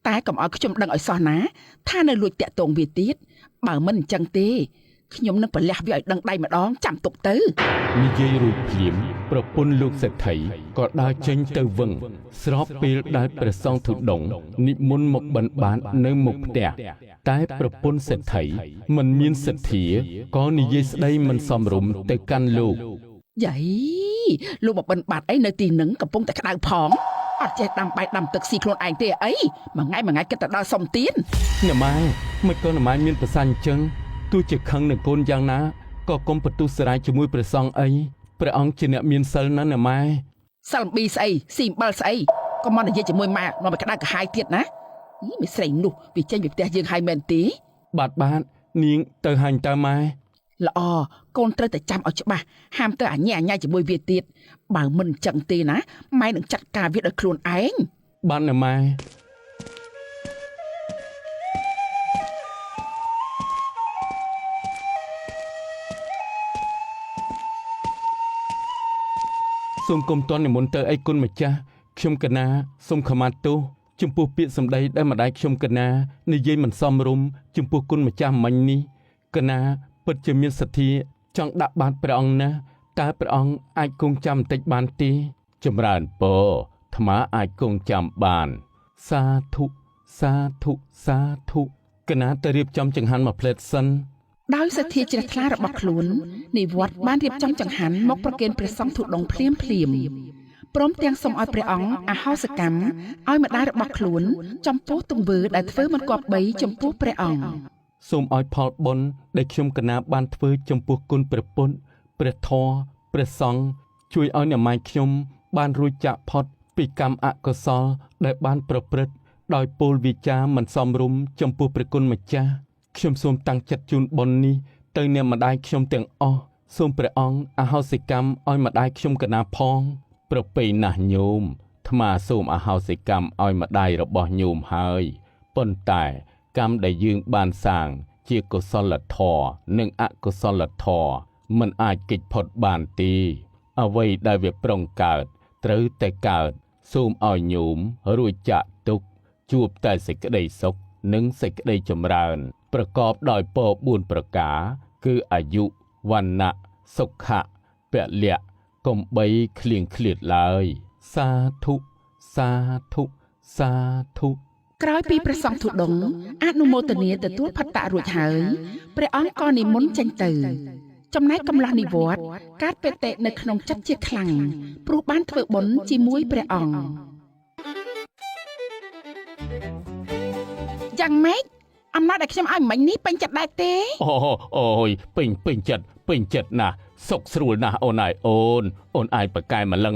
តែកុំឲ្យខ្ញុំដឹងឲ្យសោះណាថានៅលួចតាក់ទងវាទៀតបើមិនអញ្ចឹងទេខ្ញុំនឹងប្រលះវាឲ្យដឹងដៃម្ដងចាំទុកទៅនិយាយរួចភ្លាមប្រពន្ធលោកសេដ្ឋីក៏ដើរចេញទៅវឹងស្របពេលដែលព្រះសង្ឃធុដងនិមន្តមកបិណ្ឌបាតនៅមុខផ្ទះតែប្រពន្ធសេដ្ឋីមិនមានសទ្ធាក៏និយាយស្ដីមិនសមរម្យទៅកាន់លោកយាយលោកមកបិណ្ឌបាតអីនៅទីនឹងកំពុងតែក្តៅផងអត់ចេះដាំបាយដាំទឹកស៊ីខ្លួនឯងទេអីមួយថ្ងៃគិតតែដល់សុំទៀនអ្នកម៉ែមិនក៏អ្នកម៉ែមានប្រសាសន៍អញ្ចឹងទោះជាខឹងនឹងកូនយ៉ាងណាក៏កុំបន្ទុះសារាយជាមួយព្រះសង្ឃអីព្រះអង្គជាអ្នកមានសិលណាស់អ្នកម៉ែសិលអំពីស្អីស៊ីអំបិលស្អីក៏មកនិយាយជាមួយម៉ែនាំឲ្យក្តៅក្រហាយទៀតណាមីស្រីនោះវាចេញពីផ្ទះយើងហើយមែនទេបាទនាងទៅហាញ់តើម៉ែល្អកូនត្រូវតែចាំឲ្យច្បាស់ហាមទៅអញ្ញាជាមួយវាទៀតបើមិនអញ្ចឹងទេណាម៉ែនឹងចាត់ការវាដោយខ្លួនឯងបាទអ្នកម៉ែសូមកុំតន់និមន្តទៅអីគុណម្ចាស់ខ្ញុំកណាសូមខមាទោសចំពោះពាក្យសម្ដីដែលម្ដាយខ្ញុំកណានិយាយមិនសមរម្យចំពោះគុណម្ចាស់មិញនេះកណាពិតជាមានសទ្ធាចង់ដាក់បាតព្រះអង្គណាតើព្រះអង្គអាចគង់ចាំបន្តិចបានទេចម្រើនពរអាត្មាអាចគង់ចាំបានសាធុសាធុសាធុកណាទៅរៀបចំចង្ហាន់មួយផ្លែតសិនដោយសទ្ធាជ្រះថ្លារបស់ខ្លួននិវត្តបានរៀបចំចង្ហាន់មកប្រគេនព្រះសង្ឃធុដងភ្លាមព្រមទាំងសូមឲ្យព្រះអង្គអហោសកម្មឲ្យម្ដាយរបស់ខ្លួនចំពោះទង្វើដែលធ្វើមិនគប្បីចំពោះព្រះអង្គសូមឲ្យផលបុណ្យដែលខ្ញុំកណាបានធ្វើចំពោះគុណព្រះពុទ្ធព្រះធម៌ព្រះសង្ឃជួយឲ្យអ្នកម៉ែខ្ញុំបានរួចចាកផុតពីកម្មអកុសលដែលបានប្រព្រឹត្តដោយពោលវាចាមិនសមរម្យចំពោះព្រះគុណម្ចាស់ខ្ញុំសូមតាំងចិត្តជូនបុណ្យនេះទៅអ្នកម្ដាយខ្ញុំទាំងអស់សូមព្រះអង្គអហោសិកម្មឲ្យម្ដាយខ្ញុំកណាផងប្រពៃណាស់ញោមអាត្មាសូមអហោសិកម្មឲ្យម្ដាយរបស់ញោមហើយប៉ុន្តែកម្មដែលយើងបានសាងជាកុសលធម៌និងអកុសលធម៌មិនអាចគេចផុតបានទេអ្វីដែលវាប្រុងកើតត្រូវតែកើតសូមឲ្យញោមរួចចាកទុក្ខជួបតែសេចក្តីសុខនិងសេចក្តីចម្រើនប្រកបដោយពរ4ប្រការគឺអាយុវណ្ណៈសុខៈពលៈកុំបីឃ្លៀងឃ្លាតឡើយសាធុសាធុសាធុក្រោយពីព្រះសង្ឃធុដងអនុមោទនាទទួលផត្តៈរួចហើយព្រះអង្គក៏និមន្តចេញទៅចំណែកកំឡោះនិវត្តកើតបេតិនៅក្នុងចិត្តជាខ្លាំងព្រោះបានធ្វើបុណ្យជាមួយព្រះអង្គយ៉ាងម៉េចអំណត់ដែលខ្ញុំឲ្យមិញនេះពេញចិត្តដែរទេអូយពេញចិត្តណាស់សុខស្រួលណាស់អូនឯងប្រកែម្លឹង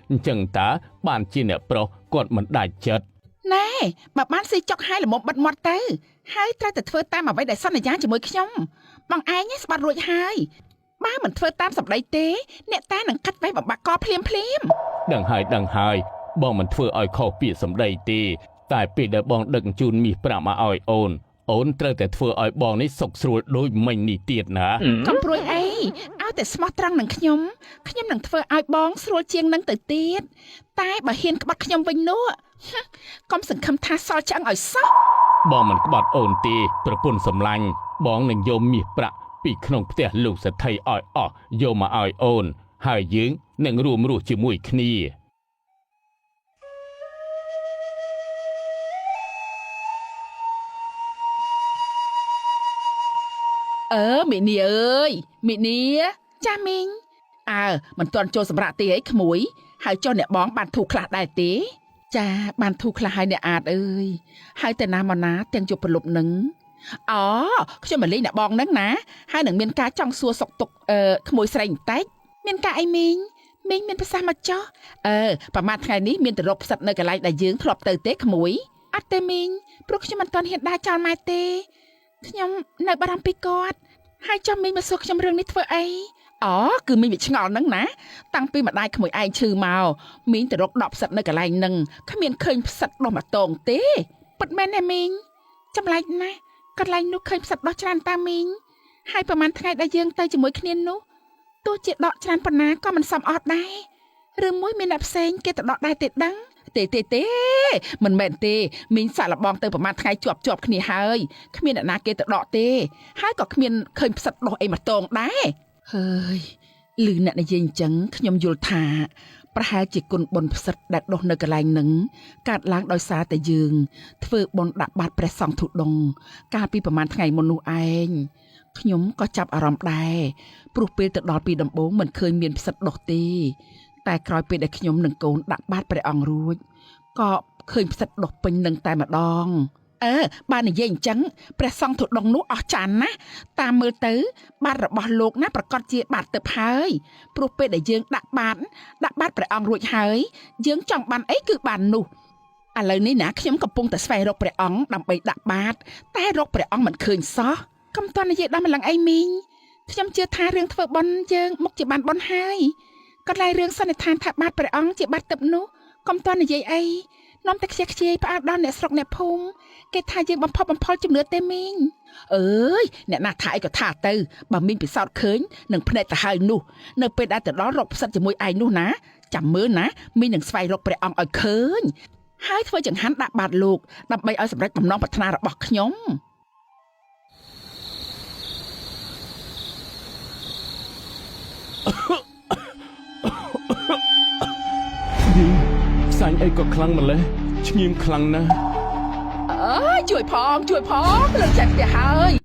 អញ្ចឹងតាបានជាអ្នកប្រុសគាត់មិនដាច់ចិត្តណែបើបានស៊ីចុកហើយល្មមបិទមាត់ទៅហើយត្រូវតែធ្វើតាមអ្វីដែលសន្យាជាមួយខ្ញុំបងឯងស្បាត់រួចហើយបើមិនធ្វើតាមសម្ដីទេអ្នកតានឹងកាត់វេះបំបាក់កភ្លាមដឹងហើយបងមិនធ្វើឲ្យខុសពាក្យសម្ដីទេតែពេលដែលបងដឹកជូនមាសប្រាក់មកឲ្យអូនត្រូវតែធ្វើឲ្យបងនេះសុខស្រួលដូចមិញនេះទៀតណាកំព្រួយអីឲ្យតែស្មោះត្រង់នឹងខ្ញុំនឹងធ្វើឲ្យបងស្រួលជាងនឹងទៅទៀតតែបើហ៊ានក្បត់ខ្ញុំវិញនោះកុំសង្ឃឹមថាសល់ឆ្អឹងឲ្យសោះបងមិនក្បត់អូនទេប្រពន្ធសម្លាញ់បងនឹងយកមាសប្រាក់ពីក្នុងផ្ទះលោកសេដ្ឋីឲ្យអស់យកមកឲ្យអូនហើយយើងនឹងរួមរស់ជាមួយគ្នាមីនីអើយមីនីចាមីងមិនទាន់ចូលសម្រាប់ទេអីក្មួយហើយចុះអ្នកបងបានធូរខ្លះដែរទេចាបានធូរខ្លះហើយអ្នកអាតអើយហើយតែណាមកណាទាំងជប់ប្រលប់នឹងខ្ញុំមកលេងអ្នកបងនឹងណាហើយនឹងមានការចង់សួរសុកទុកក្មួយស្រីបន្តិចមានការអីមីងមានប្រសាសន៍មកចុះប្រហែលថ្ងៃនេះមានទៅរកផ្សិតនៅកន្លែងដែលយើងធ្លាប់ទៅទេក្មួយអត់ទេមីងព្រោះខ្ញុំមិនទាន់ហ៊ានដើរចោលម៉ែទេខ្ញុំនៅបារម្ភពីគាត់ហើយចាំមីងមកសួរខ្ញុំរឿងនេះធ្វើអីគឺមីងវាឆ្ងល់ហ្នឹងណាតាំងពីម្ដាយក្មួយឯងឈឺមកមីងទៅរកដកផ្សិតនៅកន្លែងហ្នឹងគ្មានឃើញផ្សិតដោះមកតងទេពិតមែនទេមីងចម្លែកណាស់កន្លែងនោះឃើញផ្សិតដោះច្រើនតាមីងហើយប្រហែលថ្ងៃដែលយើងទៅជាមួយគ្នានោះទោះជាដកច្រើនប៉ុណ្ណាក៏មិនសមអត់ដែរឬមួយមានអ្នកផ្សេងគេទៅដកដែរទេដឹង ទេមិនមែនទេមីងសាក់លបងទៅប្រហែលថ្ងៃជាប់គ្នាហើយគ្មានអ្នកណាគេទៅដកទេហើយក៏គ្មានឃើញផ្សិតដុះអីមកតងដែរហើយឮអ្នកនិយាយអញ្ចឹងខ្ញុំយល់ថាប្រហែលជាគុណបុណ្យផ្សិតដែលដុះនៅកន្លែងហ្នឹងកាត់ឡើងដោយសារតែយើងធ្វើបុណ្យដាក់បាតព្រះសង្ឃធុដងកាលពីប្រហែលថ្ងៃមុននោះឯងខ្ញុំក៏ចាប់អារម្មណ៍ដែរព្រោះពេលទៅដល់ពីដំបូងមិនឃើញមានផ្សិតដុះទេតែក្រោយពេលដែលខ្ញុំនឹងកូនដាក់បាតព្រះអង្គរួចក៏ឃើញផ្សិតដុះពេញនឹងតែម្ដងបាននិយាយអញ្ចឹងព្រះសង្ឃធុដងនោះអស់ចានណាតាមមើលទៅបាតរបស់លោកណាប្រកាសជាបាតទឹកហើយព្រោះពេលដែលយើងដាក់បាតព្រះអង្គរួចហើយយើងចង់បានអីគឺបាននោះឥឡូវនេះណាខ្ញុំកំពុងតែស្វែងរកព្រះអង្គដើម្បីដាក់បាតតែរកព្រះអង្គមិនឃើញសោះកុំតន់និយាយដល់ម្លឹងអីមីងខ្ញុំជឿថារឿងធ្វើបុណ្យយើងមុខជាបានបុណ្យហើយកន្លែងរឿងសន្និដ្ឋានថាបាតព្រះអង្គជាបាតទឹកនោះកុំតន់និយាយអីនាំតែខ្ជិះខ្ជាយផ្អើលដល់អ្នកស្រុកអ្នកភូមិគេថាយើងបំផលជំនឿទេមីងអើយអ្នកណាថាអីក៏ថាទៅបើមីងពិសោធន៍ឃើញនឹងភ្នែកទៅហើយនោះនៅពេលដែលទៅដល់រកផ្សិតជាមួយឯងនោះណាចាំមើលណាមីងនឹងស្វែងរកព្រះអង្គឲ្យឃើញហើយធ្វើចង្ហាន់ដាក់បាតលោកដើម្បីឲ្យសម្រេចបំណងប្រាថ្នារបស់ខ្ញុំយីផ្សាញ់អីក៏ខ្លាំងម្ល៉េះឈ្ងៀមខ្លាំងណាស់ជួយផងលើកចាច់ផ្ទះហើយ